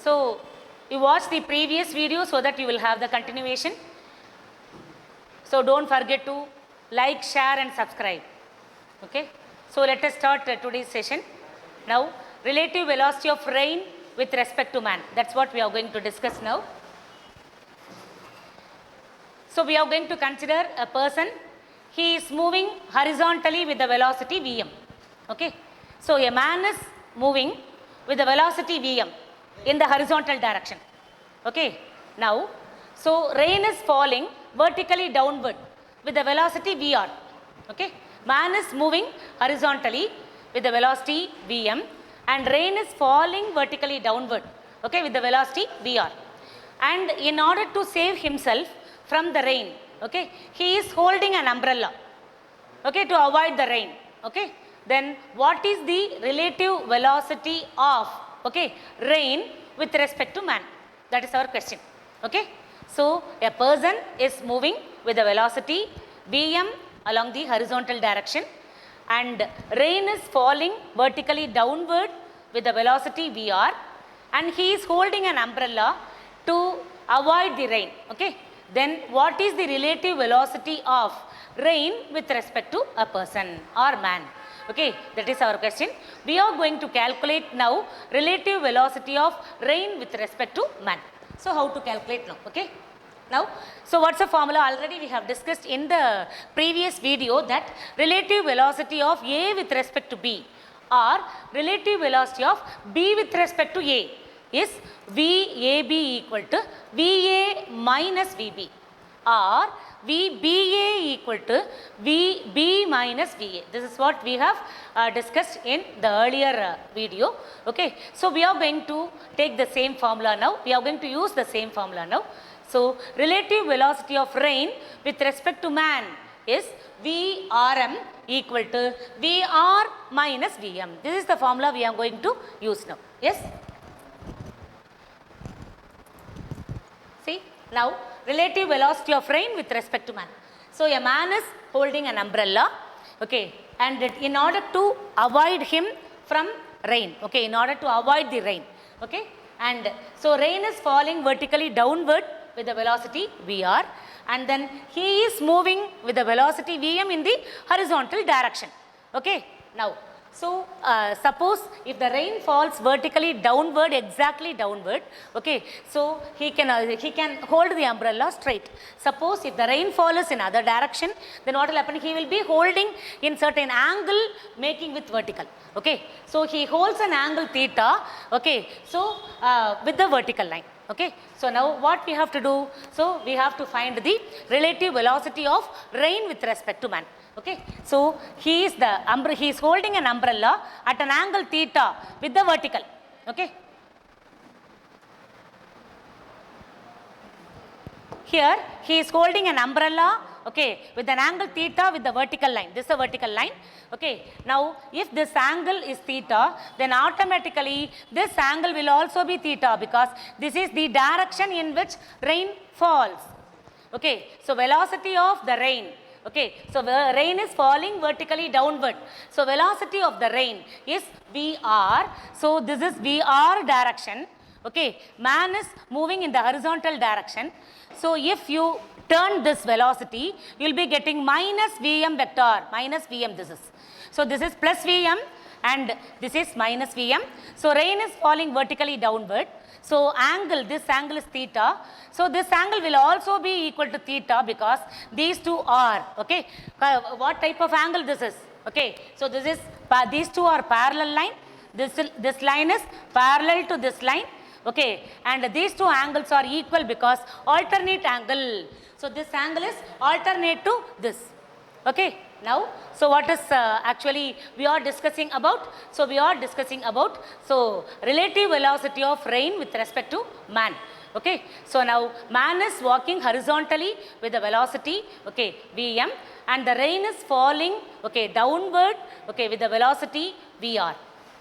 So you watch the previous video so that you will have the continuation. So don't forget to like, share and subscribe. Okay. So let us start today's session. Now, relative velocity of rain with respect to man. That's what we are going to discuss now. So we are going to consider a person. He is moving horizontally with the velocity Vm. Okay. So a man is moving with the velocity Vm in the horizontal direction. Okay. Now, so rain is falling vertically downward with the velocity Vr. Okay. Man is moving horizontally with the velocity Vm and rain is falling vertically downward, okay, with the velocity Vr. And in order to save himself from the rain, okay, he is holding an umbrella, okay, to avoid the rain. Okay. Then what is the relative velocity of, okay, rain with respect to man? That is our question. Okay. So a person is moving with the velocity Vm along the horizontal direction and rain is falling vertically downward with the velocity Vr and he is holding an umbrella to avoid the rain. Okay. Then what is the relative velocity of rain with respect to a person or man? Okay, that is our question. We are going to calculate now relative velocity of rain with respect to man. So how to calculate now? Okay. Now, so what's the formula? Already we have discussed in the previous video that relative velocity of A with respect to B or relative velocity of B with respect to A is VAB equal to VA minus VB or VBA equal to VB minus VA. This is what we have discussed in the earlier video. Okay. So we are going to take the same formula now. We are going to use the same formula now. So relative velocity of rain with respect to man is VRM equal to VR minus VM. This is the formula we are going to use now. Yes. See now relative velocity of rain with respect to man. So a man is holding an umbrella, okay, and in order to avoid him from rain, okay, in order to avoid the rain, okay, and so rain is falling vertically downward with the velocity Vr and then he is moving with the velocity Vm in the horizontal direction. Okay. Now, so suppose if the rain falls vertically downward, exactly downward, okay, so he can hold the umbrella straight. Suppose if the rain falls in other direction, then what will happen? He will be holding in certain angle making with vertical. Okay. So he holds an angle theta, okay, so with the vertical line. Okay. So now what we have to do? So we have to find the relative velocity of rain with respect to man. Okay. So he is holding an umbrella at an angle theta with the vertical. Okay. Here he is holding an umbrella, okay, with an angle theta with the vertical line. This is a vertical line. Okay. Now if this angle is theta, then automatically this angle will also be theta because this is the direction in which rain falls. Okay. So velocity of the rain. Okay. So the rain is falling vertically downward. So velocity of the rain is Vr. So this is Vr direction. Okay. Man is moving in the horizontal direction. So if you turn this velocity, you will be getting minus Vm vector, minus Vm this is. So this is plus Vm and this is minus Vm. So rain is falling vertically downward. So angle, this angle is theta. So this angle will also be equal to theta because these two are, okay. What type of angle this is? Okay. So this is, these two are parallel line. This line is parallel to this line. Okay. And these two angles are equal because alternate angle. So this angle is alternate to this. Okay. Now, so what is actually we are discussing about? So we are discussing about, so relative velocity of rain with respect to man. Okay. So now man is walking horizontally with the velocity, okay, Vm and the rain is falling, okay, downward, okay, with the velocity Vr.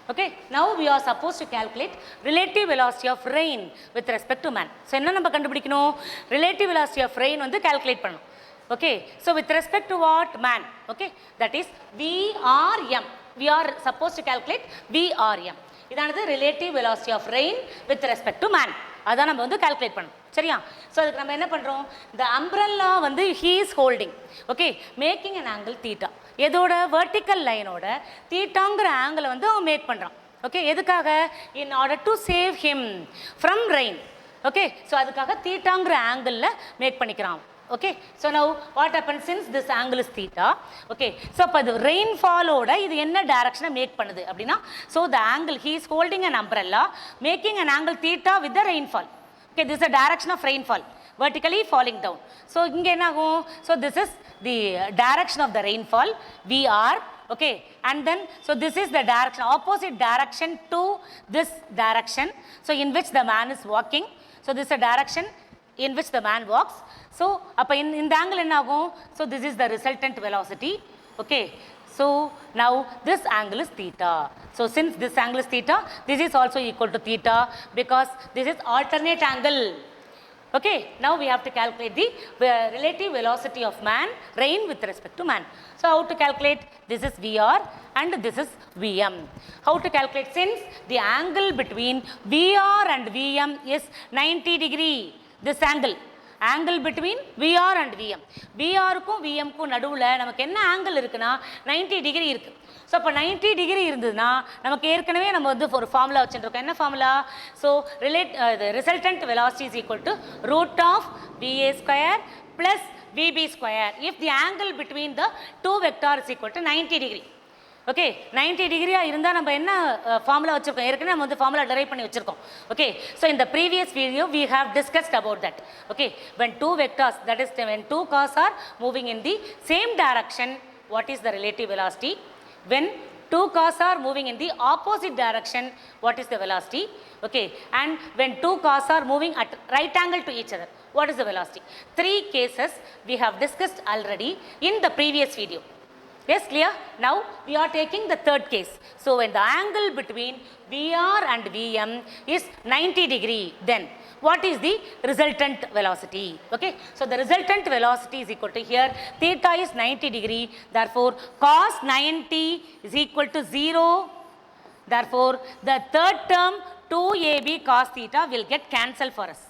Okay. Now we are supposed to calculate relative velocity of rain with respect to man. So enna namba kandupidikkanum? Relative velocity of rain vandu calculate pannom. Okay. So with respect to what? Man. Okay. That is VRM. We are supposed to calculate VRM. இதானது relative velocity of rain with respect to man. அதான் நம்ம வந்து calculate பண்ணணும். சரியா? So அதுக்கு நம்ம என்ன பண்ணுறோம், இந்த அம்ப்ரல்லா வந்து he is holding, okay, making an angle theta. எதோட வெர்டிக்கல் லைனோட தீட்டாங்கிற ஆங்கிளை வந்து அவன் மேக் பண்ணுறான். ஓகே, எதுக்காக? In order to save him from rain. Okay, so அதுக்காக தீட்டாங்கிற ஆங்கிளில் மேக் பண்ணிக்கிறான். Okay, so now what happen since this angle is theta. Okay, so அப்போ அது ரெயின்ஃபாலோட இது என்ன டைரக்ஷனை மேக் பண்ணுது அப்படின்னா, so the angle he is holding an umbrella making an angle theta with the rainfall. Okay, this is the direction of rainfall, vertically falling down. So இங்கே என்ன ஆகும், so this is the direction of the rainfall VR. Okay, and then so this is the direction, opposite direction to this direction, so in which the man is walking. So this is the direction in which the man walks. So அப்போ இந்த angle என்ன ஆகும், so this is the resultant velocity. Okay, so now this angle is theta. So since this angle is theta, this is also equal to theta because this is alternate angle. Okay, now we have to calculate the relative velocity of man, rain with respect to man. So how to calculate? This is VR and this is VM. How to calculate? Since the angle between VR and VM is 90 degree, this angle between VR and VM. VRக்கும் VMக்கும் நடுவில் நமக்கு என்ன angle இருக்குன்னா 90 degree இருக்கு. So அப்போ 90 degree இருந்ததுன்னா நமக்கு ஏற்கனவே நம்ம வந்து ஒரு ஃபார்முலா வச்சுருக்கோம். என்ன formula? So resultant velocity is equal to root of VA square plus VB square if the angle between the two vector is equal to 90 degree. Okay, 90 டிகிரியாக இருந்தால் நம்ம என்ன ஃபார்முலா வச்சுருக்கோம், ஏற்கனவே நம்ம வந்து ஃபார்முலா டெரைவ் பண்ணி வச்சுருக்கோம். ஓகே, ஸோ இந்த previous video we have discussed about that. Okay, when two vectors, that is when two cars are moving in the same direction, what is the relative velocity? When two cars are moving in the opposite direction, what is the velocity? Okay, and when two cars are moving at right angle to each other, what is the velocity? Three cases we have discussed already in the previous video. Yes, clear? Now we are taking the third case. So when the angle between VR and VM is 90 degree, then what is the resultant velocity? Okay, so the resultant velocity is equal to, here theta is 90 degree, therefore cos 90 is equal to 0. Therefore the third term 2AB cos theta will get cancelled for us.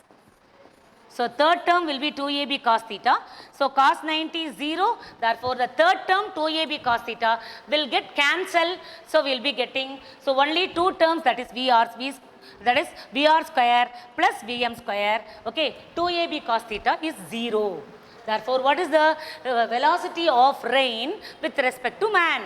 So third term will be 2AB cos theta. So cos 90 is 0. Therefore the third term 2AB cos theta will get cancelled. So we will be getting, so only two terms, that is that is VR square plus VM square. Okay, 2AB cos theta is 0. Therefore what is the velocity of rain with respect to man?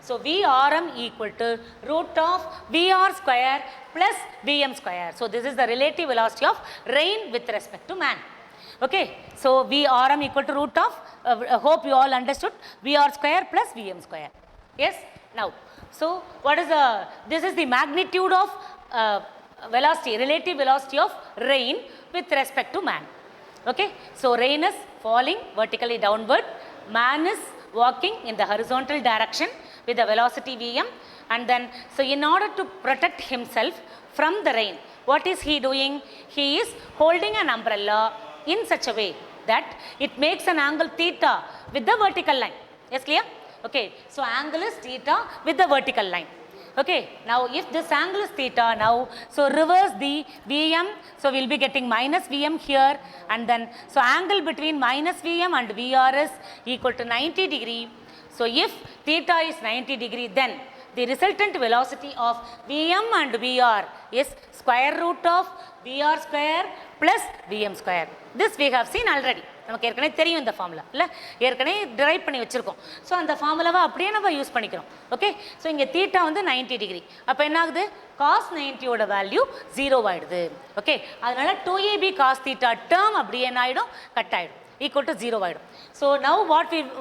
So Vrm equal to root of VR square plus Vm square. So this is the relative velocity of rain with respect to man. Okay, so Vrm equal to root of, hope you all understood, VR square plus Vm square. Yes, now, so what is this is the magnitude of velocity, relative velocity of rain with respect to man. Okay, so rain is falling vertically downward, man is walking in the horizontal direction with the velocity Vm, and then so in order to protect himself from the rain, what is he doing? He is holding an umbrella in such a way that it makes an angle theta with the vertical line. Yes, clear? Okay, so angle is theta with the vertical line. Okay, now if this angle is theta, now so reverse the Vm, so we'll be getting minus Vm here, and then so angle between minus Vm and Vr is equal to 90 degree. So if theta is 90 degree, then the resultant velocity of Vm and Vr is square root of Vr square plus Vm square. This we have seen already. நமக்கு ஏற்கனவே தெரியும் இந்த formula, இல்லை ஏற்கனவே drive பண்ணி வச்சுருக்கோம். So அந்த ஃபார்முலாவை அப்படியே நம்ம யூஸ் பண்ணிக்கிறோம். ஓகே, ஸோ இங்கே தீட்டா வந்து 90 டிகிரி, அப்போ என்ன ஆகுது, காஸ் 90யோட வேல்யூ 0 ஆகிடுது. ஓகே, அதனால 2AB காஸ் தீட்டா டேர்ம் அப்படியே என்ன ஆகிடும், கட் ஆகிடும், equal to 0 ஆகிடும். So now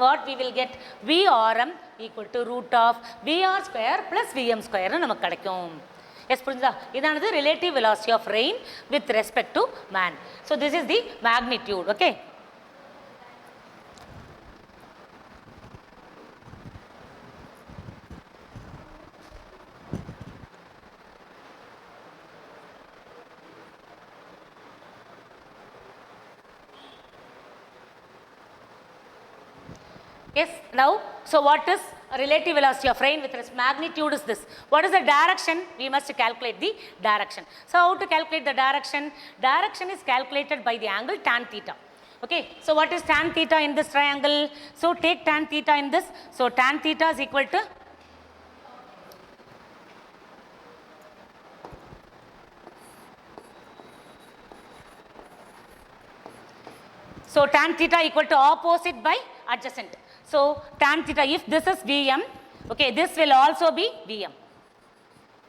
what we will get, Vrm equal to root of Vr square plus Vm square நமக்கு கிடைக்கும். எஸ், புரிஞ்சுதா? இதானது relative velocity of rain with respect to man. So this is the magnitude. Okay, yes, now so what is relative velocity of rain with magnitude is this. What is the direction? We must calculate the direction. So how to calculate the direction? Direction is calculated by the angle tan theta. Okay, so what is tan theta in this triangle? So take tan theta in this. So tan theta is equal to tan theta equal to opposite by adjacent. So tan theta, if this is Vm, okay, this will also be Vm.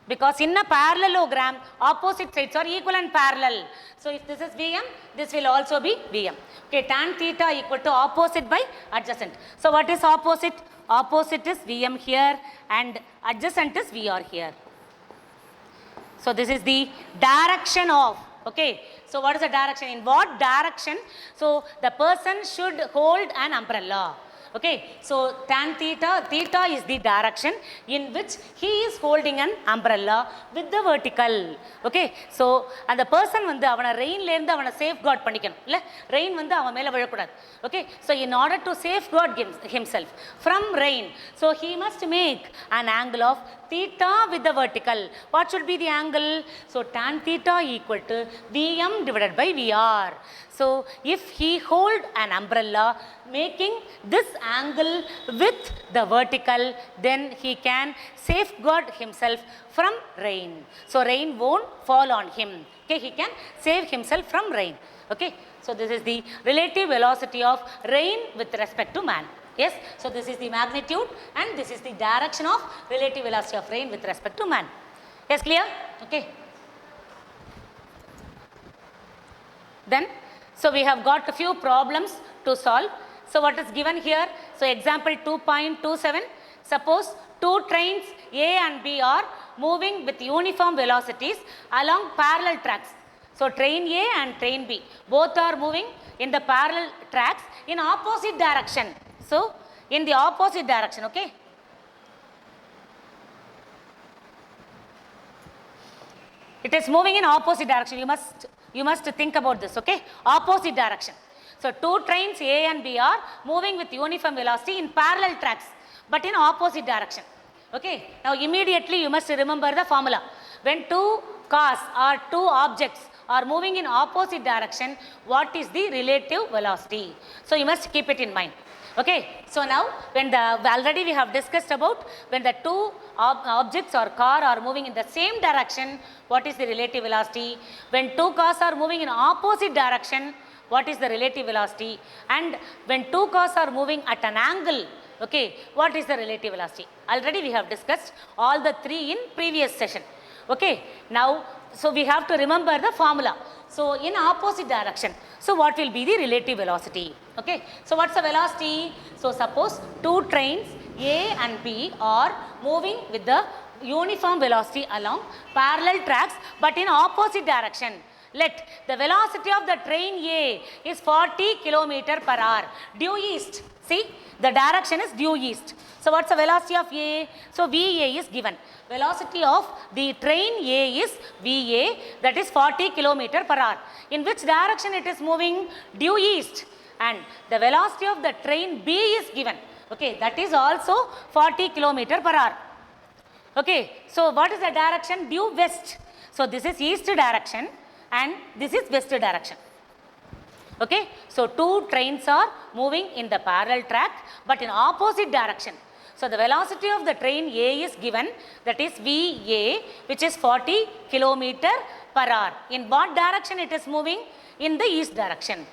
Because in a parallelogram, opposite sides are equal and parallel. So if this is Vm, this will also be Vm. Okay, tan theta equal to opposite by adjacent. So what is opposite? Opposite is Vm here and adjacent is Vr here. So this is the direction of, okay. So what is the direction? In what direction? So the person should hold an umbrella. Okay, so tan theta, theta is the direction in which he is holding an umbrella with the vertical. Okay, so and the person வந்து அவன ரெயின்ல இருந்து அவன safeguard பண்ணிக்கணும் இல்ல rain வந்து அவன் மேல விழக்கூடாது. Okay, so in order to safeguard himself from rain, so he must make an angle of theta with the vertical. What should be the angle? So tan theta equal to Vm divided by Vr. So if he hold an umbrella making this angle with the vertical, then he can safeguard himself from rain. So rain won't fall on him. Okay, he can save himself from rain. Okay, so this is the relative velocity of rain with respect to man. Yes, so this is the magnitude and this is the direction of relative velocity of rain with respect to man. Yes, clear? Okay. Then, so we have got a few problems to solve. So what is given here? So example 2.27, suppose two trains A and B are moving with uniform velocities along parallel tracks. So train A and train B, both are moving in the parallel tracks in opposite direction. So in the opposite direction, okay. It is moving in opposite direction. You must think about this, okay. Opposite direction. So two trains A and B are moving with uniform velocity in parallel tracks, but in opposite direction. Okay. Now immediately you must remember the formula. When two cars or two objects are moving in opposite direction, what is the relative velocity? So you must keep it in mind. Okay. So now when already we have discussed about when the two objects or car are moving in the same direction, what is the relative velocity? When two cars are moving in opposite direction, what is the relative velocity? And when two cars are moving at an angle, okay, what is the relative velocity? Already we have discussed all the three in previous session. Okay, now, so we have to remember the formula. So in opposite direction, so what will be the relative velocity? Okay, so what's the velocity? So suppose two trains A and B are moving with the uniform velocity along parallel tracks but in opposite direction. Let the velocity of the train A is 40 km per hour due east. See, the direction is due east. So what's the velocity of A? So VA is given. Velocity of the train A is VA, that is 40 km per hour. In which direction it is moving? Due east. And the velocity of the train B is given. Okay, that is also 40 km per hour. Okay, so what is the direction? Due west. So this is east direction and this is west direction. Okay, so two trains are moving in the parallel track but in opposite direction. So the velocity of the train A is given, that is VA, which is 40 km per hour. In what direction it is moving? In the east direction.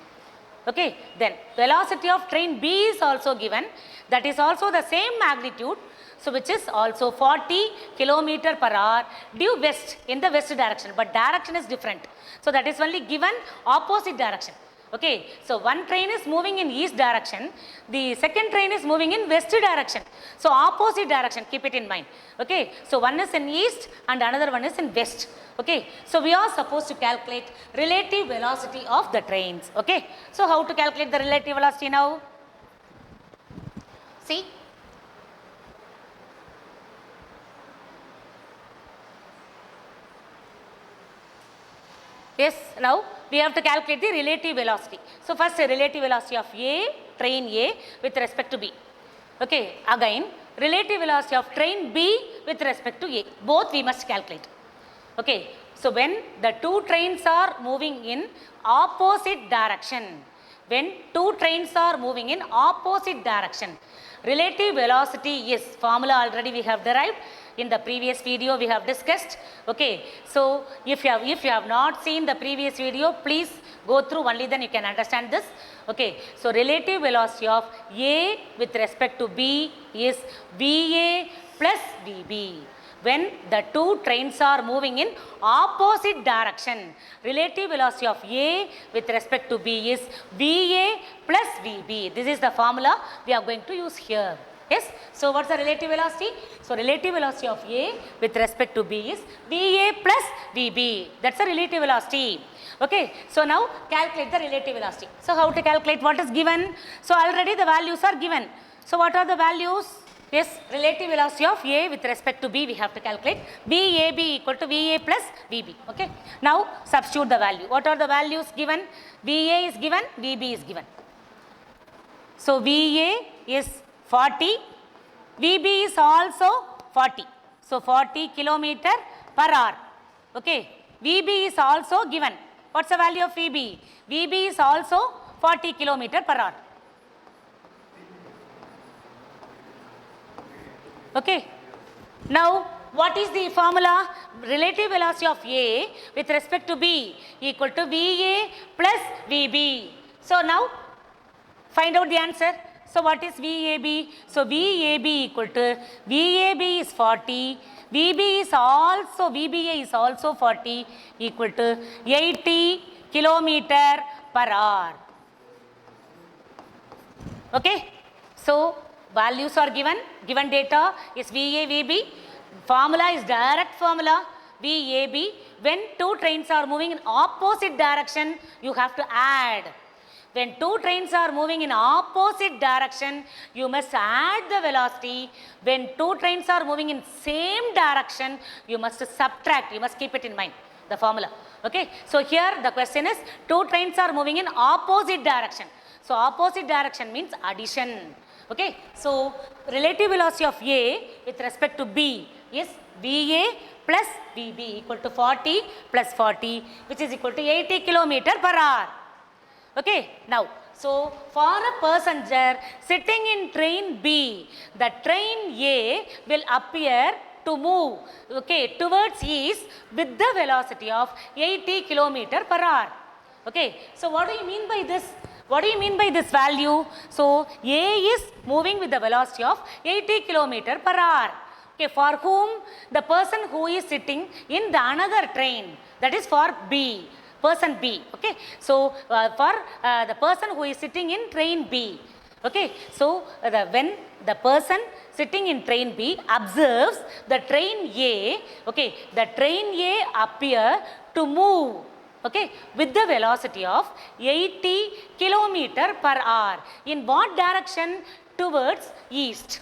Okay, then velocity of train B is also given, that is also the same magnitude, so which is also 40 km per hour due west, in the west direction, but direction is different. So that is only given opposite direction. Okay, so one train is moving in east direction, the second train is moving in west direction. So opposite direction, keep it in mind. Okay, so one is in east and another one is in west. Okay, so we are supposed to calculate relative velocity of the trains. Okay, so how to calculate the relative velocity now? See. Yes, now we have to calculate the relative velocity. So first the relative velocity of A, train A with respect to B. Okay, again relative velocity of train B with respect to A. Both we must calculate. Okay, so when the two trains are moving in opposite direction, when two trains are moving in opposite direction, relative velocity is formula already we have derived in the previous video we have discussed. Okay, so if you have not seen the previous video, please go through, only then you can understand this. Okay, so relative velocity of A with respect to B is VA plus VB. When the two trains are moving in opposite direction, relative velocity of A with respect to B is VA plus VB. This is the formula we are going to use here. Yes, so what's the relative velocity? So relative velocity of A with respect to B is VA plus VB. That's the relative velocity. Okay, so now calculate the relative velocity. So how to calculate? What is given? So already the values are given. So what are the values? Yes, relative velocity of A with respect to B we have to calculate. VAB equal to VA plus VB. Okay, now substitute the value. What are the values given? VA is given, VB is given. So VA is 40, VB is also 40. So 40 kilometer per hour. Okay, VB is also given. What's the value of VB? VB is also 40 kilometer per hour. Okay, now what is the formula? Relative velocity of A with respect to B equal to VA plus VB. So now find out the answer. So what is VAB? So VAB equal to, VAB is 40, VBA is also 40, equal to 80 kilometer per hour. Okay, so values are given data is VA, VB, formula is direct formula VAB. When two trains are moving in opposite direction, you have to add. When two trains are moving in opposite direction, you must add the velocity. When two trains are moving in same direction, you must subtract. You must keep it in mind, the formula. Okay, so here the question is, two trains are moving in opposite direction. So opposite direction means addition. Okay, so relative velocity of A with respect to B is VA plus VB equal to 40 plus 40, which is equal to 80 kilometer per hour. Okay, now, so for a passenger sitting in train B, the train A will appear to move, okay, towards east with the velocity of 80 kilometer per hour. Okay, so what do you mean by this? What do you mean by this value? So A is moving with the velocity of 80 kilometer per hour. Okay, for whom? The person who is sitting in the another train, that is for B. Person B. Okay, so for the person who is sitting in train B. Okay, so when the person sitting in train B observes the train A, okay, the train A appear to move, okay, with the velocity of 80 kilometer per hour. In what direction? Towards east.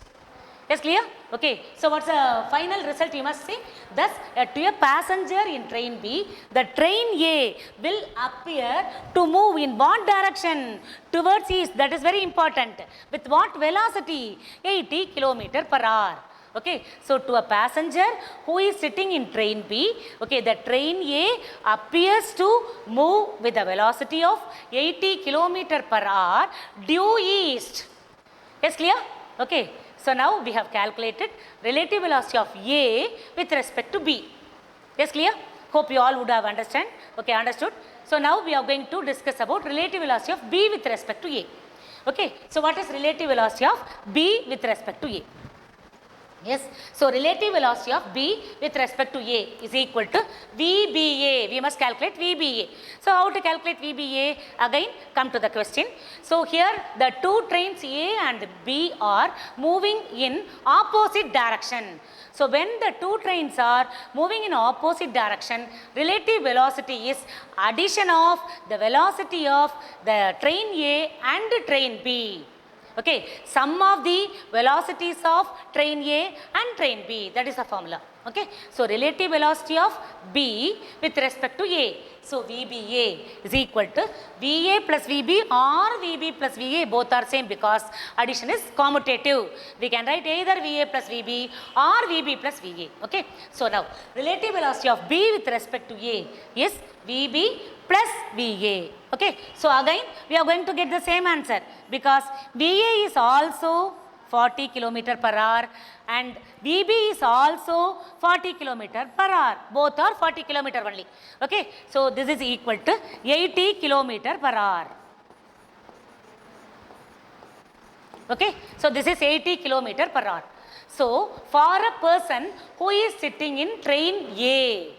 Yes, clear? Okay, so what's the final result you must see? Thus, to a passenger in train B, the train A will appear to move in what direction? Towards east. That is very important. With what velocity? 80 kilometer per hour. Okay, so to a passenger who is sitting in train B, okay, the train A appears to move with a velocity of 80 kilometer per hour due east. Yes, clear? Okay. So now we have calculated relative velocity of A with respect to B. Yes, clear? Hope you all would have understood. Okay, understood. So now we are going to discuss about relative velocity of B with respect to A. Okay, so what is relative velocity of B with respect to A? Yes, so relative velocity of B with respect to A is equal to VBA. We must calculate VBA. So how to calculate VBA? Again, come to the question. So here the two trains A and B are moving in opposite direction. So when the two trains are moving in opposite direction, relative velocity is addition of the velocity of the train A and train B. Okay, sum of the velocities of train A and train B, that is the formula. Okay, so relative velocity of B with respect to A. So VBA is equal to VA plus VB or VB plus VA, both are same because addition is commutative. We can write either VA plus VB or VB plus VA. Okay, so now relative velocity of B with respect to A is VB plus VA. Okay, so again we are going to get the same answer because VA is also 40 km per hour and VB is also 40 km per hour. Both are 40 km only. Okay, so this is equal to 80 km per hour. Okay, so this is 80 km per hour. So for a person who is sitting in train A,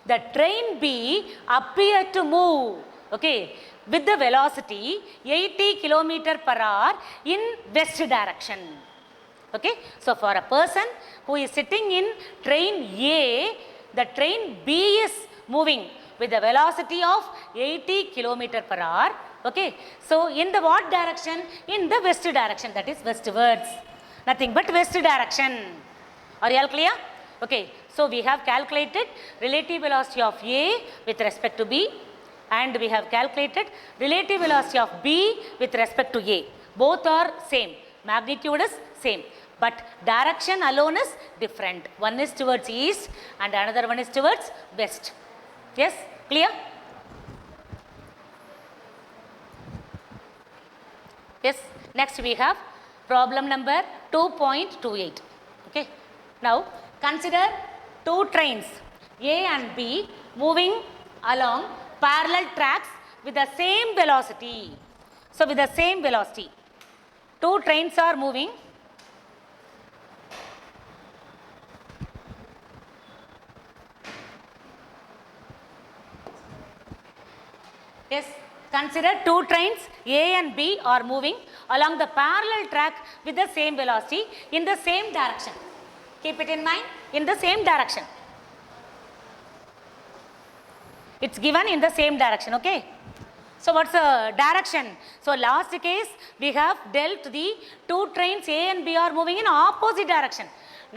the train B appear to move, okay, with the velocity 80 km per hour in west direction. Okay, so for a person who is sitting in train A, the train B is moving with the velocity of 80 km per hour. Okay, so in the what direction? In the west direction, that is westwards. Nothing but west direction. Are you all clear? Okay, so we have calculated relative velocity of A with respect to B and we have calculated relative velocity of B with respect to A. Both are same. Magnitude is same. But direction alone is different. One is towards east and another one is towards west. Yes, clear? Yes, next we have problem number 2.28. Okay, now consider two trains A and B moving along parallel tracks with the same velocity. So with the same velocity, two trains are moving Yes, consider two trains A and B are moving along the parallel track with the same velocity in the same direction. Keep it in mind, in the same direction. It's given in the same direction, okay? So what's the direction? So last case we have dealt the two trains A and B are moving in opposite direction.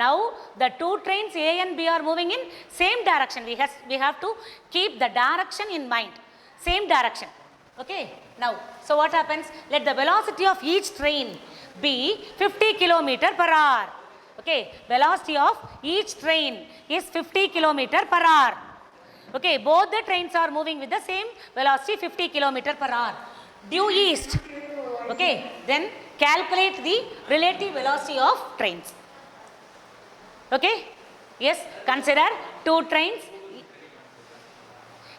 Now the two trains A and B are moving in same direction. We have to keep the direction in mind. Same direction. Okay. Now, so what happens? Let the velocity of each train be 50 km per hour. Okay. Velocity of each train is 50 km per hour. Okay. Both the trains are moving with the same velocity 50 km per hour. Due east. Okay. Then calculate the relative velocity of trains. Okay. Yes. Consider two trains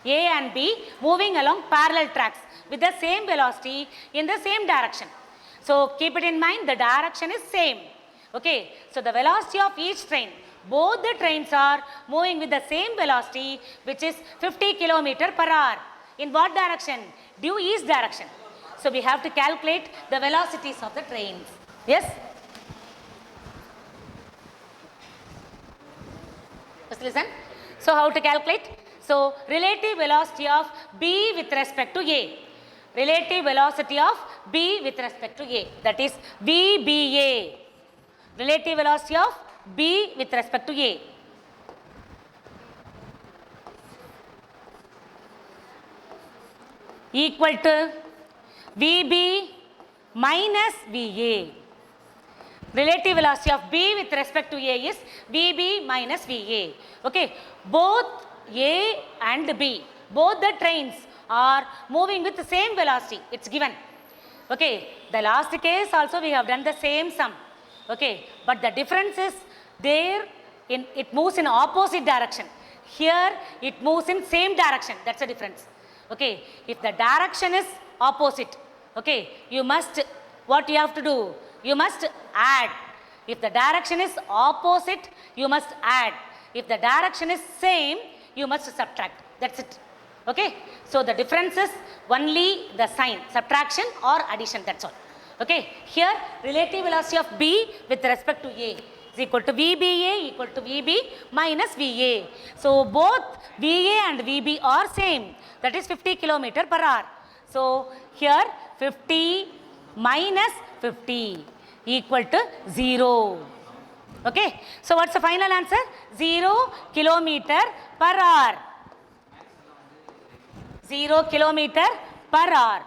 A and B moving along parallel tracks with the same velocity in the same direction. So keep it in mind, the direction is same. Okay, so the velocity of each train, both the trains are moving with the same velocity which is 50 km per hour. In what direction? Due east direction. So we have to calculate the velocities of the trains. Yes? Just listen. So how to calculate? So relative velocity of B with respect to A. Relative velocity of B with respect to A. That is VBA. Relative velocity of B with respect to A. Equal to VB minus VA. Relative velocity of B with respect to A is VB minus VA. Okay. Both A and B, both the trains are moving with the same velocity. It's given. Okay. The last case also we have done the same sum. Okay. But the difference is there it moves in opposite direction. Here it moves in same direction. That's the difference. Okay. If the direction is opposite, okay, you must, what you have to do? You must add. If the direction is opposite, you must add. If the direction is same, you must subtract. That's it. Okay. So the difference is only the sign, subtraction or addition. That's all. Okay. Here relative velocity of B with respect to A is equal to VBA equal to VB minus VA. So both VA and VB are same. That is 50 km per hour. So here 50 minus 50 equal to 0. Okay, so what's the final answer? 0 kilometer per hour. 0 kilometer per hour.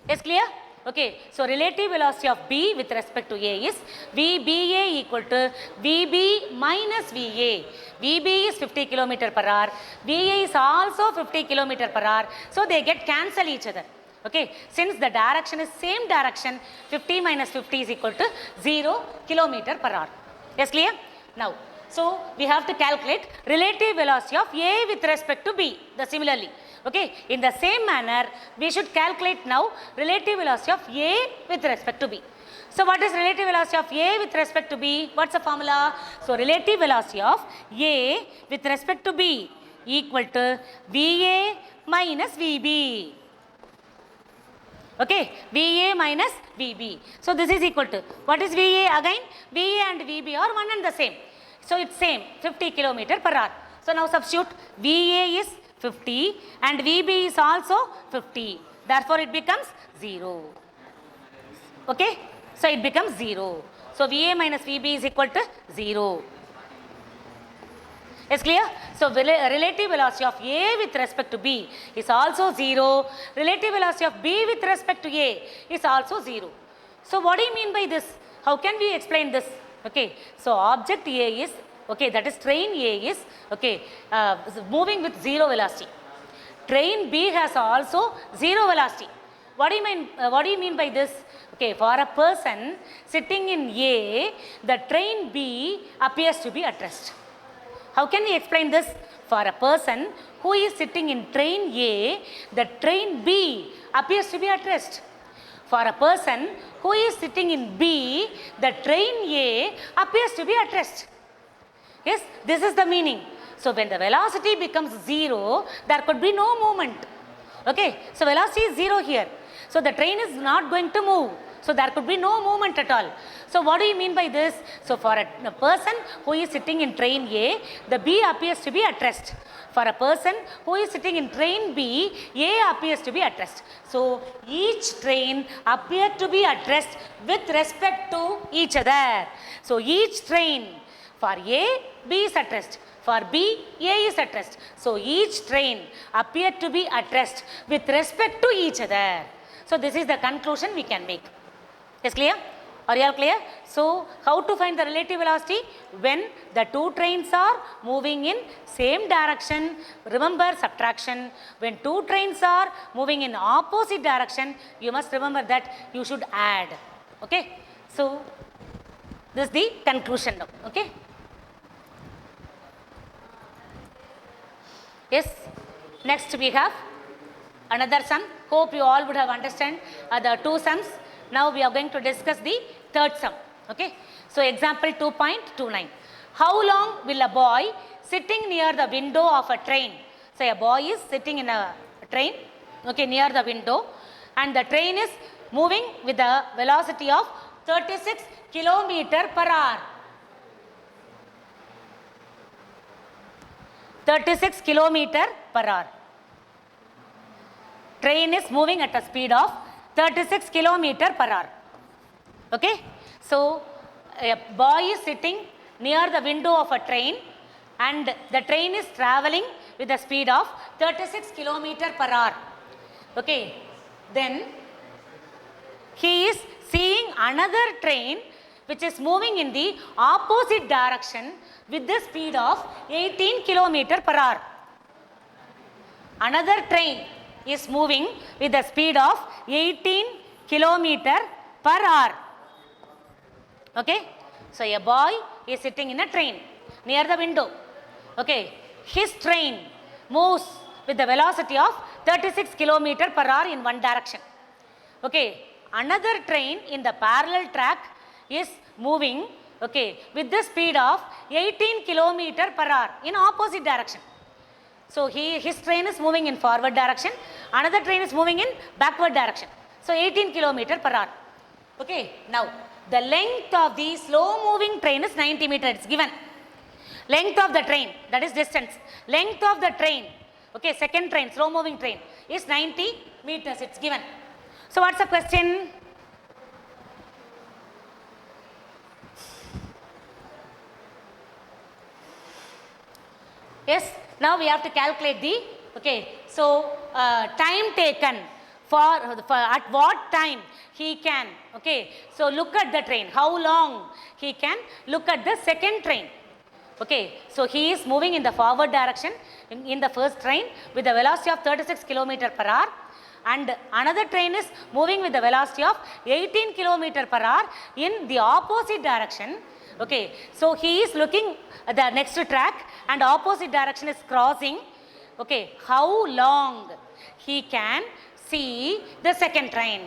Is clear? Okay, so relative velocity of B with respect to A is VBA equal to VB minus VA. VB is 50 kilometer per hour. VA is also 50 kilometer per hour. So they get cancel each other. Okay, since the direction is same direction, 50 minus 50 is equal to 0 kilometer per hour. Yes, clear? Now, so we have to calculate relative velocity of A with respect to B. Similarly, okay, in the same manner, we should calculate now relative velocity of A with respect to B. So what is relative velocity of A with respect to B? What's the formula? So relative velocity of A with respect to B equal to VA minus VB. Okay, VA minus VB. So this is equal to, what is VA again? VA and VB are one and the same. So it's same, 50 kilometer per hour. So now substitute, VA is 50 and VB is also 50. Therefore it becomes 0. Okay, so it becomes 0. So VA minus VB is equal to 0. Is clear? So relative velocity of A with respect to B is also 0. Relative velocity of B with respect to A is also 0. So what do you mean by this? How can we explain this? Okay, so object A is, okay, that is train A is, okay, moving with 0 velocity. Train B has also 0 velocity. What do you mean? What do you mean by this? Okay, for a person sitting in A, the train B appears to be at rest. How can we explain this? For a person who is sitting in train A, the train B appears to be at rest. For a person who is sitting in B, the train A appears to be at rest. Yes, this is the meaning. So when the velocity becomes 0, there could be no movement. Okay, so velocity is 0 here. So the train is not going to move. So there could be no movement at all. So what do you mean by this? So for a person who is sitting in train A, the B appears to be at rest. For a person who is sitting in train B, A appears to be at rest. So each train appears to be at rest with respect to each other. So each train, for A, B is at rest. For B, A is at rest. So each train appears to be at rest with respect to each other. So this is the conclusion we can make. Is clear? Are you all clear? So how to find the relative velocity? When the two trains are moving in same direction, remember subtraction. When two trains are moving in opposite direction, you must remember that you should add. Okay? So this is the conclusion now. Okay? Yes? Next we have another sum. Hope you all would have understand the two sums. Now we are going to discuss the third sum. Okay. So example 2.29. How long will a boy sitting near the window of a train? So a boy is sitting in a train, okay, near the window, and the train is moving with a velocity of 36 kilometer per hour. 36 kilometer per hour. Train is moving at a speed of 36 kilometer per hour. Okay. So a boy is sitting near the window of a train and the train is traveling with a speed of 36 kilometer per hour. Okay. Then he is seeing another train which is moving in the opposite direction with the speed of 18 kilometer per hour. Another train is moving with the speed of 18 kilometer per hour. Okay. So a boy is sitting in a train near the window. Okay. His train moves with the velocity of 36 kilometer per hour in one direction. Okay. Another train in the parallel track is moving, okay, with the speed of 18 kilometer per hour in opposite direction. So his train is moving in forward direction, another train is moving in backward direction. So 18 kilometer per hour. Okay. Now the length of the slow moving train is 90 meters. It's given. Length of the train, that is distance. Length of the train, okay, second train, slow moving train, is 90 meters. It's given. So what's the question? Now we have to calculate the, okay, so time taken for at what time he can, okay, so look at the train, how long he can look at the second train. Okay, so he is moving in the forward direction in the first train with the velocity of 36 km per hour, and another train is moving with the velocity of 18 km per hour in the opposite direction. Okay, so he is looking at the next track and opposite direction is crossing. Okay, how long he can see the second train?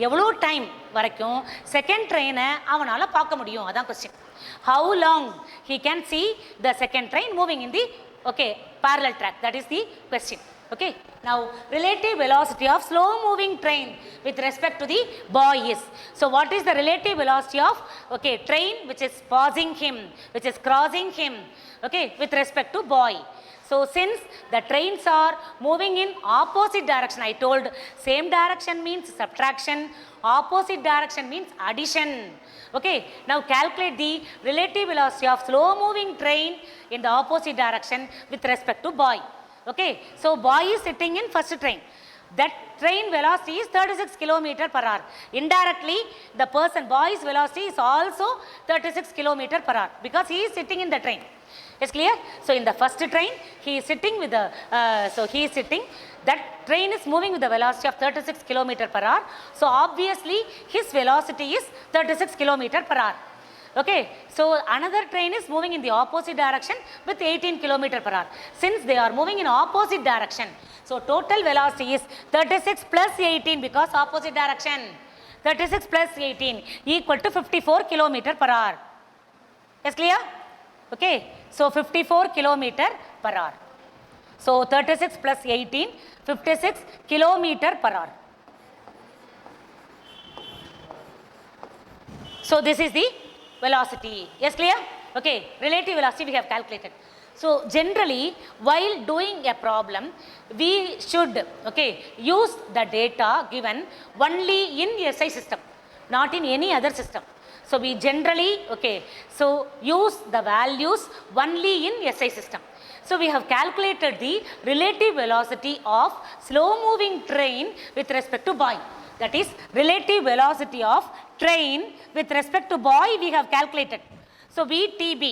எவ்வளோ time வரைக்கும் second ட்ரெயினை அவனால் பார்க்க முடியும், அதான் question. How long he can see the second train moving in the, okay, parallel track, that is the question. Okay, now relative velocity of slow moving train with respect to the boy is, so what is the relative velocity of, okay, train which is passing him, which is crossing him, okay, with respect to boy? So since the trains are moving in opposite direction, I told same direction means subtraction, opposite direction means addition. Okay, now calculate the relative velocity of slow moving train in the opposite direction with respect to boy. Okay, so boy is sitting in first train. That train velocity is 36 km per hour. Indirectly, the person, boy's velocity is also 36 km per hour because he is sitting in the train. Is clear? So in the first train, he is sitting with the, that train is moving with the velocity of 36 km per hour. So obviously, his velocity is 36 km per hour. Okay, so another train is moving in the opposite direction with 18 km per hour. Since they are moving in opposite direction, so total velocity is 36 plus 18 because opposite direction. 36 plus 18 equal to 54 km per hour. Is clear? Okay, so 54 km per hour. So 36 plus 18, 56 km per hour. So this is the velocity. Yes, clear? Okay, relative velocity we have calculated. So generally, while doing a problem, we should, okay, use the data given only in SI system, not in any other system. So we generally, okay, so use the values only in SI system. So we have calculated the relative velocity of slow moving train with respect to boy. That is relative velocity of train with respect to boy we have calculated. So VTB,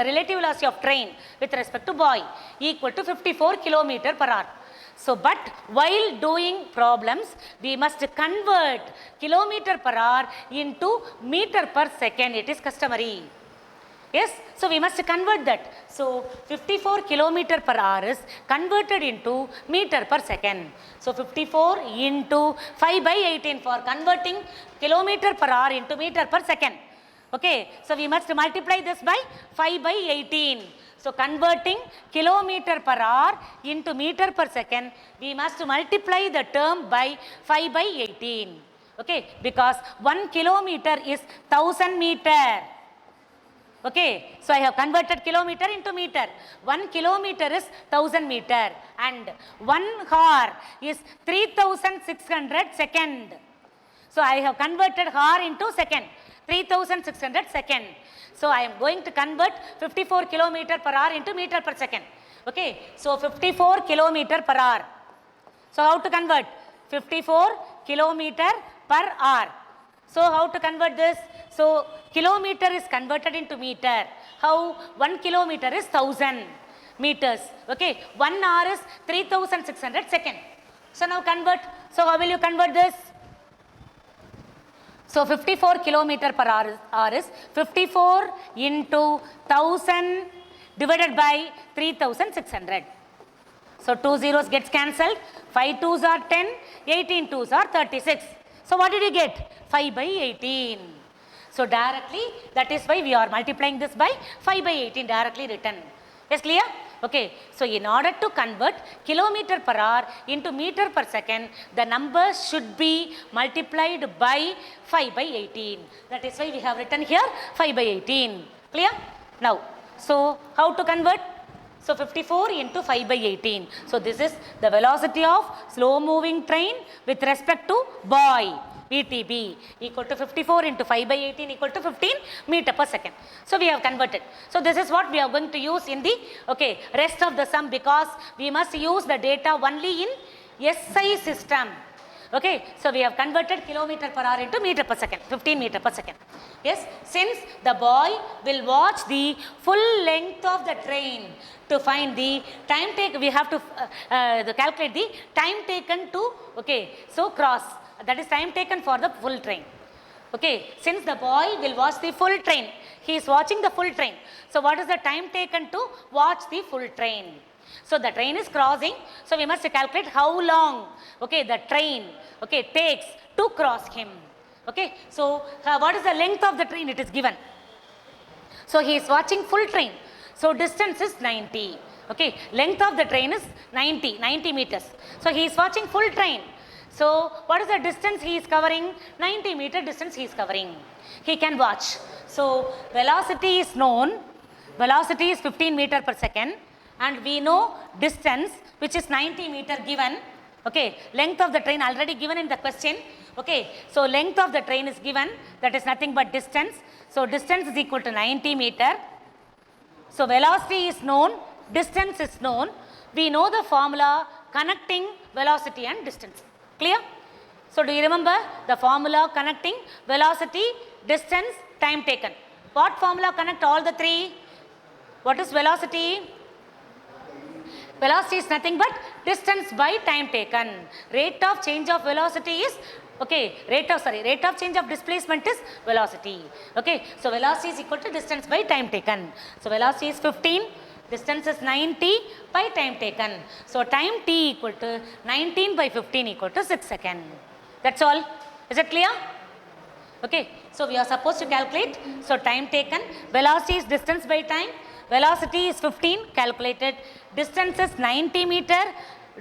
relative velocity of train with respect to boy, equal to 54 km per hour. So, but while doing problems, we must convert kilometer per hour into meter per second. It is customary. Yes, so we must convert that. So 54 kilometer per hour is converted into meter per second. So 54 into 5 by 18 for converting kilometer per hour into meter per second. Okay, so we must multiply this by 5 by 18. So converting kilometer per hour into meter per second, we must multiply the term by 5 by 18. Okay, because 1 kilometer is 1000 meter. Okay, so I have converted kilometer into meter. 1 kilometer is 1000 meter and 1 hour is 3600 second. So I have converted hour into second, 3600 second. So I am going to convert 54 kilometer per hour into meter per second. Okay, so 54 kilometer per hour. So how to convert? 54 kilometer per hour. So how to convert this? So kilometer is converted into meter. How? 1 kilometer is 1000 meters. Okay, 1 hour is 3600 second. So now convert. So how will you convert this? So 54 kilometer per hour is 54 into 1000 divided by 3600. So 2 zeros gets cancelled. 5 2s are 10, 18 2s are 36. So what did you get? 5 by 18. So directly, that is why we are multiplying this by 5 by 18 directly written. Yes, clear? Okay, so in order to convert kilometer per hour into meter per second, the number should be multiplied by 5 by 18. That is why we have written here 5 by 18. Clear? Now, so how to convert? So 54 into 5 by 18. So this is the velocity of slow moving train with respect to boy. VTB equal to 54 into 5 by 18 equal to 15 meter per second. So we have converted. So this is what we are going to use in the rest of the sum, because we must use the data only in SI system. Okay, so we have converted kilometer per hour into meter per second, 15 meter per second. Yes, since the boy will watch the full length of the train to find the time take, we have to calculate the time taken to, cross, that is time taken for the full train. Okay, since the boy will watch the full train, he is watching the full train. So what is the time taken to watch the full train? So the train is crossing, so we must calculate how long, the train, takes to cross him. Okay, so what is the length of the train? It is given. So he is watching full train. So distance is 90. Okay, length of the train is 90 meters. So he is watching full train. So what is the distance he is covering? 90 meter distance he is covering. He can watch. So velocity is known. Velocity is 15 meter per second. And we know distance, which is 90 meter given. Okay, length of the train already given in the question. Okay, so length of the train is given, that is nothing but distance. So distance is equal to 90 meter. So velocity is known, distance is known. We know the formula connecting velocity and distance. Clear? So do you remember the formula connecting velocity, distance, time taken? What formula connect all the three? What is velocity? Velocity is nothing but distance by time taken. Rate of change of velocity is, rate of change of displacement is velocity. Okay, so velocity is equal to distance by time taken. So velocity is 15, distance is 90 by time taken. So time t equal to 19 by 15 equal to 6 seconds. That's all. Is it clear? Okay, so we are supposed to calculate. So time taken, velocity is distance by time. Velocity is 15, calculated. Distance is 90 meter.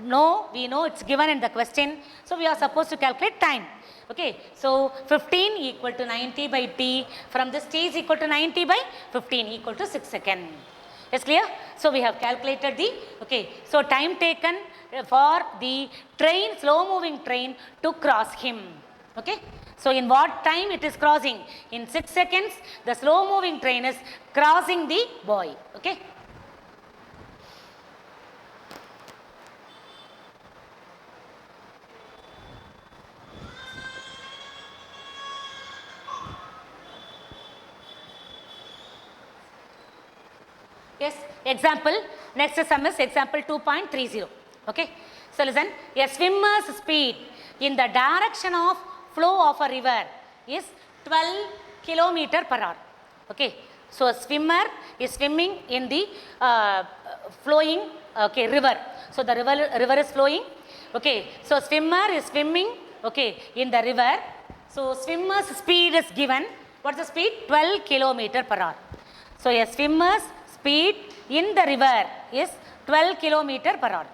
No, we know it's given in the question. So we are supposed to calculate time. Okay, so 15 equal to 90 by t. From this t is equal to 90 by 15 equal to 6 seconds. Is clear? So we have calculated the, so time taken for the train, slow moving train to cross him. Okay. So in what time it is crossing? In 6 seconds, the slow moving train is crossing the boy. Okay. Yes, example, next sum is example 2.30. Okay. So listen, a swimmer's speed in the direction of flow of a river is 12 kilometer per hour. Okay. So a swimmer is swimming in the flowing river. So the river is flowing. Okay. So swimmer is swimming in the river. So swimmer's speed is given. What's the speed? 12 kilometer per hour. So a swimmer's speed in the river is 12 kilometer per hour.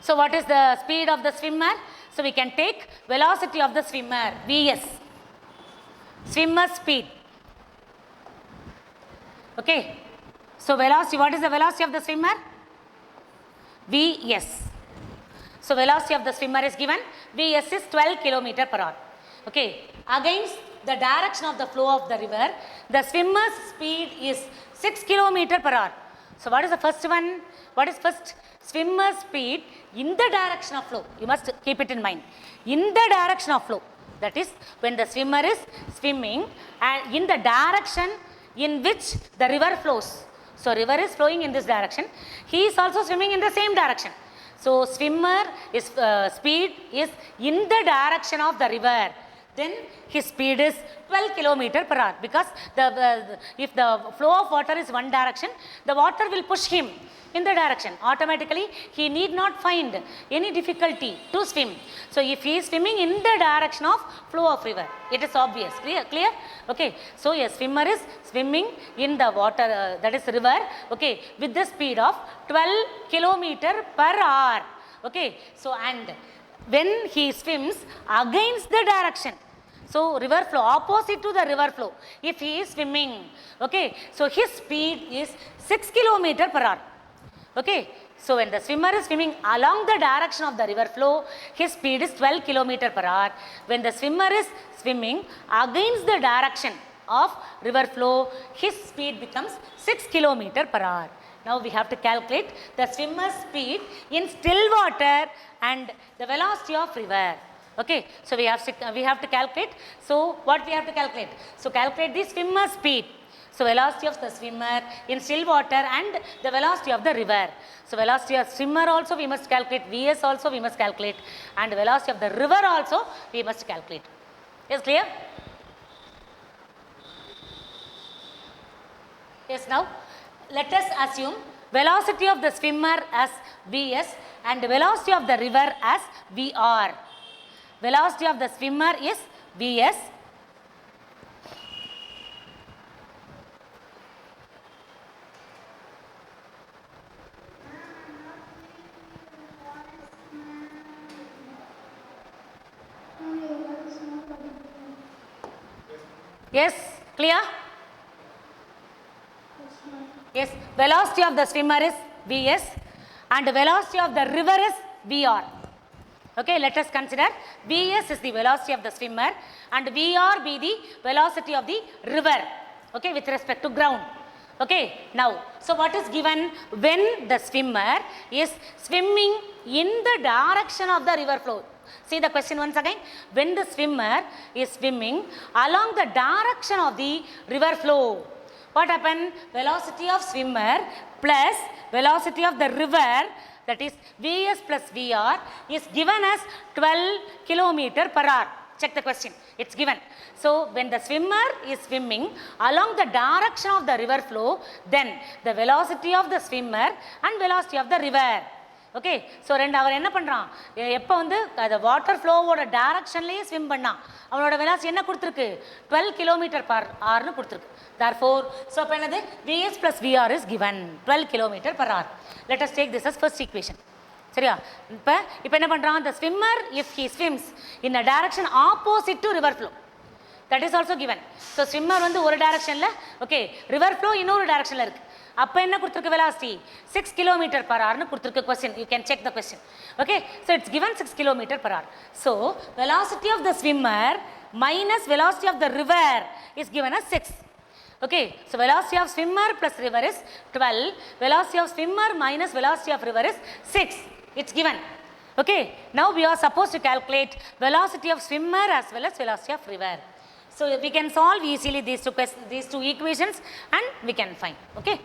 So what is the speed of the swimmer? So we can take velocity of the swimmer, Vs. Swimmer speed. Okay. So velocity, what is the velocity of the swimmer? Vs. So velocity of the swimmer is given. Vs is 12 kilometer per hour. Okay. Against the direction of the flow of the river, the swimmer's speed is 6 kilometer per hour. So what is the first one? What is first? Swimmer's speed in the direction of flow. You must keep it in mind. In the direction of flow. That is when the swimmer is swimming and in the direction in which the river flows. So river is flowing in this direction. He is also swimming in the same direction. So swimmer is speed is in the direction of the river. Then his speed is 12 kilometer per hour, because if the flow of water is one direction, the water will push him in the direction. Automatically, he need not find any difficulty to swim. So if he is swimming in the direction of flow of river, it is obvious. Clear? Okay. So a swimmer is swimming in the water, that is river, okay, with the speed of 12 kilometer per hour. Okay. So and when he swims against the direction, so river flow, opposite to the river flow, if he is swimming, okay, so his speed is 6 kilometer per hour. Okay, so when the swimmer is swimming along the direction of the river flow, his speed is 12 km per hour. When the swimmer is swimming against the direction of river flow, his speed becomes 6 km per hour. Now we have to calculate the swimmer's speed in still water and the velocity of river. Okay, so we have to calculate. So what we have to calculate? So calculate the swimmer's speed. So velocity of the swimmer in still water and the velocity of the river. So velocity of swimmer also we must calculate, Vs also we must calculate, and velocity of the river also we must calculate. Is clear? Yes, now let us assume velocity of the swimmer as Vs and velocity of the river as Vr. Velocity of the swimmer is Vs. Yes, clear? Yes, velocity of the swimmer is Vs and velocity of the river is Vr. Okay, let us consider Vs is the velocity of the swimmer and Vr be the velocity of the river, okay, with respect to ground. Okay, now, so what is given when the swimmer is swimming in the direction of the river flow? See the question once again. When the swimmer is swimming along the direction of the river flow, what happened? Velocity of swimmer plus velocity of the river, that is Vs plus Vr, is given as 12 km per hour. Check the question. It's given. So when the swimmer is swimming along the direction of the river flow, then the velocity of the swimmer and velocity of the river. Okay, so அவர் என்ன பண்ணுறான், எப்போ வந்து அந்த water ஃப்ளோவோட டைரக்ஷன்லேயே swim பண்ணான், அவனோட velocity என்ன கொடுத்துருக்கு, 12 km per hour கொடுத்துருக்கு. Therefore, ஸோ அப்போ என்னது Vs plus Vr is given 12 km per hour. Let us take this as first equation. சரியா? இப்போ என்ன பண்ணுறான், the swimmer if he swims in a direction opposite to river flow, that is also given. So swimmer வந்து ஒரு டைரக்ஷனில், okay, river flow இன்னொரு டைரக்ஷனில் இருக்குது. அப்போ என்ன கொடுத்துருக்கு வெலாசிட்டி 6 km per hour கொடுத்துருக்கு. question, you can check the question. Okay, so it's given 6 km per hour. So velocity of the swimmer minus velocity of the river is given as 6. Okay, so velocity of swimmer plus river is 12, velocity of swimmer minus velocity of river is 6. It's given. Okay, now we are supposed to calculate velocity of swimmer as well as velocity of river. So we can solve easily these two equations and we can find. Okay.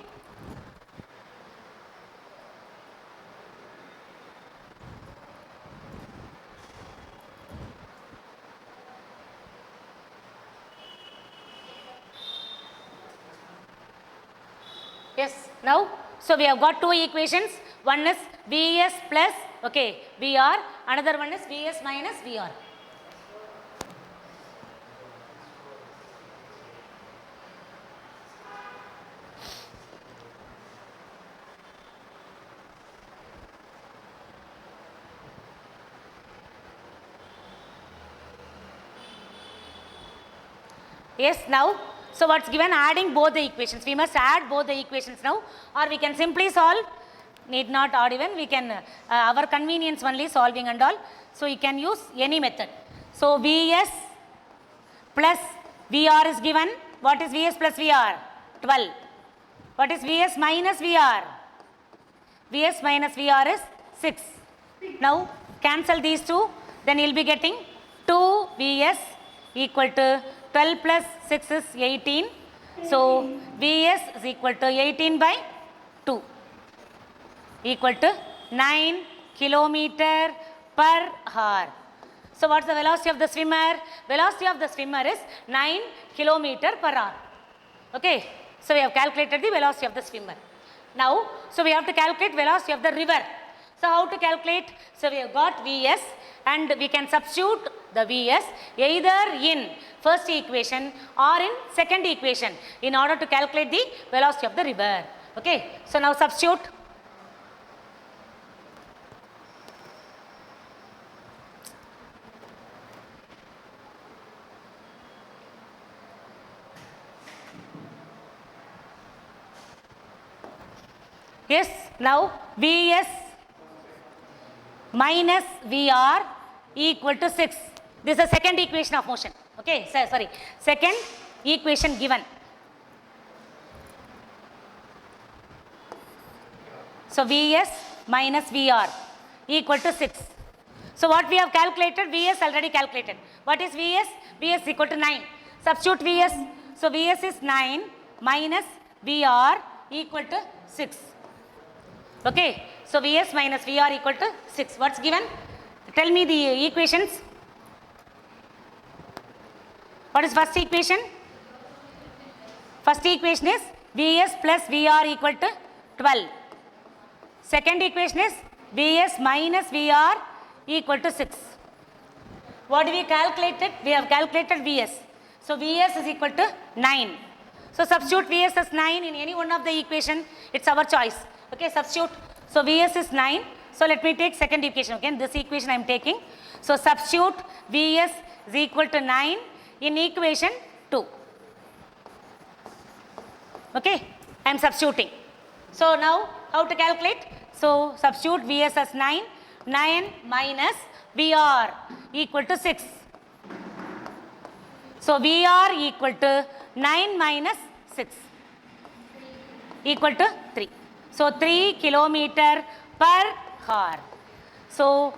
Yes, now, so we have got two equations. One is Vs plus, okay, Vr, another one is Vs minus Vr. Yes, now, so what's given, adding both the equations. We must add both the equations now, or we can simply solve, need not add even, we can, our convenience only solving and all. So you can use any method. So Vs plus Vr is given. What is Vs plus Vr? 12. What is Vs minus Vr? Vs minus Vr is 6. Now cancel these two, then you'll be getting 2 Vs equal to 12 plus 6 is 18. So Vs is equal to 18 by 2 equal to 9 km per hour. So what's the velocity of the swimmer? Velocity of the swimmer is 9 km per hour. Okay, so we have calculated the velocity of the swimmer. Now, so we have to calculate velocity of the river. So how to calculate? So we have got Vs and we can substitute the Vs either in first equation or in second equation in order to calculate the velocity of the river. Okay, so now substitute. Yes, Now Vs minus Vr equal to 6. This is the second equation of motion. Okay, sorry, second equation given. So Vs minus Vr equal to 6. So what we have calculated, Vs already calculated. What is Vs? Vs equal to 9. Substitute Vs. So Vs is 9 minus Vr equal to 6. Okay. So Vs minus Vr equal to 6. What's given? Tell me the equations. What is first equation? First equation is Vs plus Vr equal to 12. Second equation is Vs minus Vr equal to 6. What do we calculated? We have calculated Vs. So Vs is equal to 9. So substitute Vs as 9 in any one of the equation. It's our choice. Okay, substitute. So Vs is 9. So let me take second equation. Again, this equation I am taking. So substitute Vs is equal to 9 in equation 2. Okay, I am substituting. So now how to calculate? So substitute Vs as 9. 9 minus Vr equal to 6. So Vr equal to 9 minus 6 equal to 3. So 3 kilometer per hour. So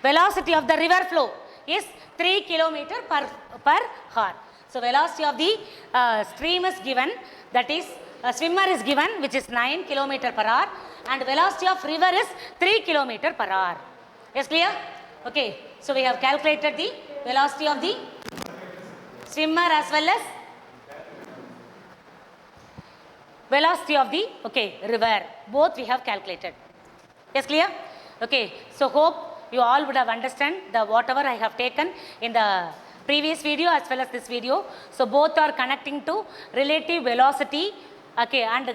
velocity of the river flow is 3 kilometer per hour. So velocity of the stream is given, that is swimmer is given, which is 9 kilometer per hour, and velocity of river is 3 kilometer per hour. Yes, clear? Okay. So we have calculated the velocity of the swimmer as well as velocity of the river. Both we have calculated. Yes, clear? Okay. So hope you all would have understand the whatever I have taken in the previous video as well as this video. So both are connecting to relative velocity, okay, and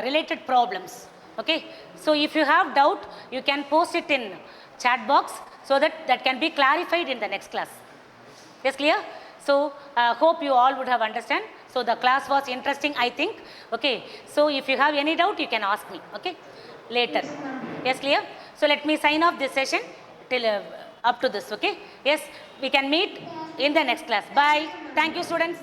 related problems. Okay. So if you have doubt, you can post it in chat box so that can be clarified in the next class. Yes, clear? So hope you all would have understand. So the class was interesting, I think. Okay. So if you have any doubt, you can ask me. Okay. Later. Yes, clear? So let me sign off this session till up to this. Okay. Yes, we can meet in the next class. Bye. Thank you, students.